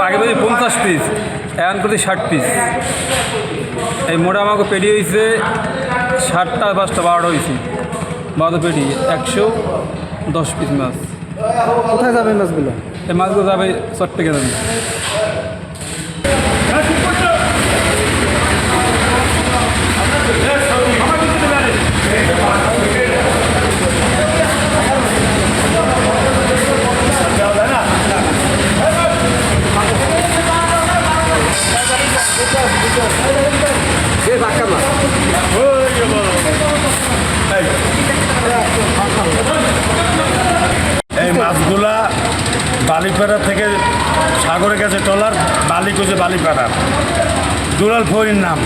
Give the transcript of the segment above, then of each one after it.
আগে বলছি 50 পিস, এখন করছি 60 পিস। এই মোটা আমাকে পেটি হয়েছে 60টা 5টা 12টা হয়েছে মাছ পেটি, 110 পিস মাছ। কোথায় যাবে মাছগুলো? এই মাছগুলো যাবে চট্টগ্রামে। এই মাছগুলা বালিপাড়া থেকে সাগরে গেছে ট্রলার, বালি খুঁজে বালিপাড়া, দুলাল ভৈর নাম।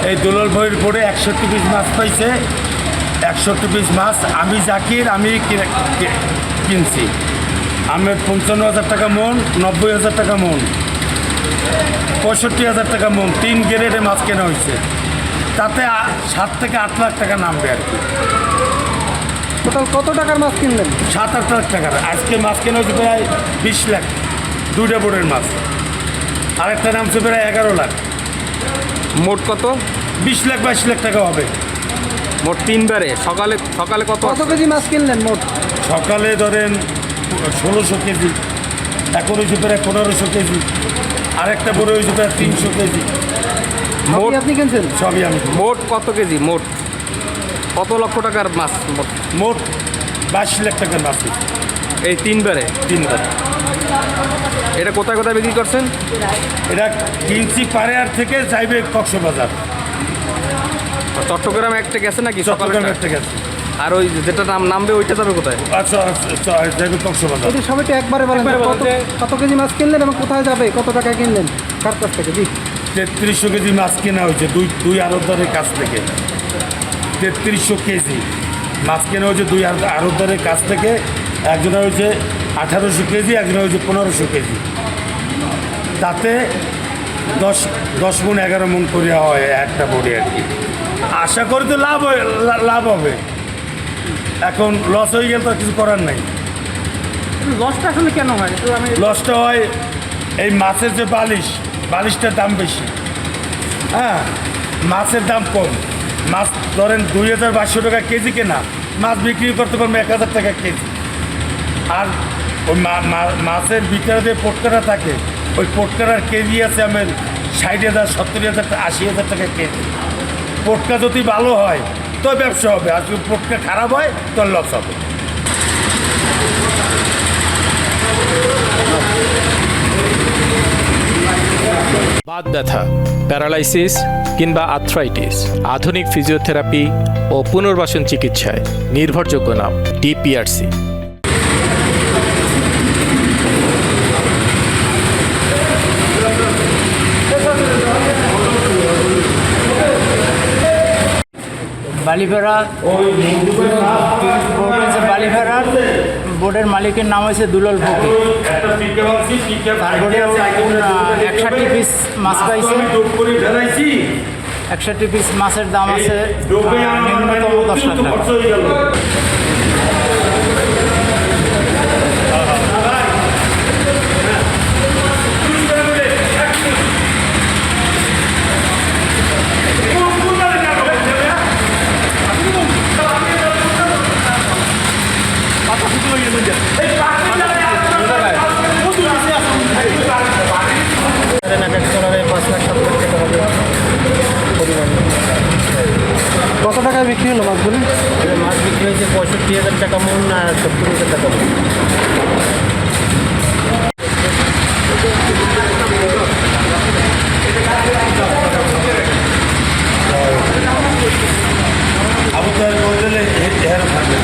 এই দুলাল ভৈর পরে 61 পিস মাছ পাইছে। 61 পিস মাছ আমি জাকির আমি কিনছি। আমের 55,000 টাকা মন, 90,000 টাকা মন, 65,000 টাকা মন, 3 গ্রেডে মাছ কেনা হয়েছে। তাতে 7 থেকে 8 লাখ টাকা নামবে আর কি। টোটাল কত টাকার মাছ কিনলেন? 7-8 লাখ টাকার। আজকে মাছ কেনা হচ্ছে প্রায় 20 লাখ, 2টা বোটের মাছ। আরেকটা নামছে প্রায় 11 লাখ। মোট কত? 20 লাখ 22 লাখ টাকা হবে মোট 3 বারে। সকালে কত? কত কেজি মাছ কিনলেন মোট? সকালে ধরেন 1600 কেজি, এখন হয়েছে প্রায় 1500 কেজি, আরেকটা বড় হয়েছে প্রায় 300 কেজি। মোট আপনি কিনছেন? সবই আমি। মোট কত কেজি? মোট কত লক্ষ টাকার মাছ? মোট 22 লাখ টাকার মাছ হয়েছে এই 3 বারে। 3 বার। এটা কোথায় কোথায় বিক্রি করছেন? এটা কিনছি পাড়েয়ার থেকে যাইবে কক্সবাজার। চট্টগ্রামে একটা গেছে নাকি? চট্টগ্রাম একটা গেছে। আর ওই যেটা নামবে ওইটা যাবে কোথায়? আচ্ছা যাইবে কক্সবাজার। যদি সবাইটা একবারে বলেন তো, কত কেজি মাছ কিনলেন এবং কোথায় যাবে, কত টাকা কিনলেন, কার কাছ থেকে? জি, 3300 কেজি মাছ কেনা হয়েছে দুই আড়তদারের কাছ থেকে। 3300 কেজি মাছ কেনা হয়েছে 2 আড়তদারের কাছ থেকে। একজনের হয়েছে 1800 কেজি, একজনের হয়েছে 1500 কেজি। তাতে 10 মন 11 মন করে হয় একটা বোর্ডে আর কি। আশা করি তো লাভ হবে। এখন লস হয়ে গেলে তো কিছু করার নাই। লসটা আসলে কেন হয়? লসটা হয় এই মাছের যে বালিশটার দাম বেশি। হ্যাঁ, মাছের দাম কম। মাছ ধরেন 2200 টাকা কেজি কেনা, মাছ বিক্রি করতে পারবে 1000 টাকা কেজি। আর ওই মাছের ভিতরে যে পটকাটা থাকে, ওই পটকাটার কেজি আছে আমার 60,000, 70,000, 80,000 টাকা কেজি। পটকা যদি ভালো হয় তো ব্যবসা হবে, আর যদি পটকা খারাপ হয় তো লস হবে। বাত ব্যথা, প্যারালাইসিস কিংবা আর্থ্রাইটিস, আধুনিক ফিজিওথেরাপি ও পুনর্বাসন চিকিৎসায় নির্ভরযোগ্য নাম ডিপিআরসি। বালিপাড়া বোর্ড হয়েছে বালিপাড়ার, বোর্ডের মালিকের নাম হয়েছে দুলাল ফকির। তারপরে 61 পিস মাছ পাইছে। 61 পিস মাছের দাম আছে নিম্নতম 10 লাখ টাকা। কত টাকায় বিক্রি হলো মাছগুলো? মাছ বিক্রি হয়েছে 65,000 টাকা মন আর 70,000 টাকা মন। আবু তাহের বদলে এর থাকবে।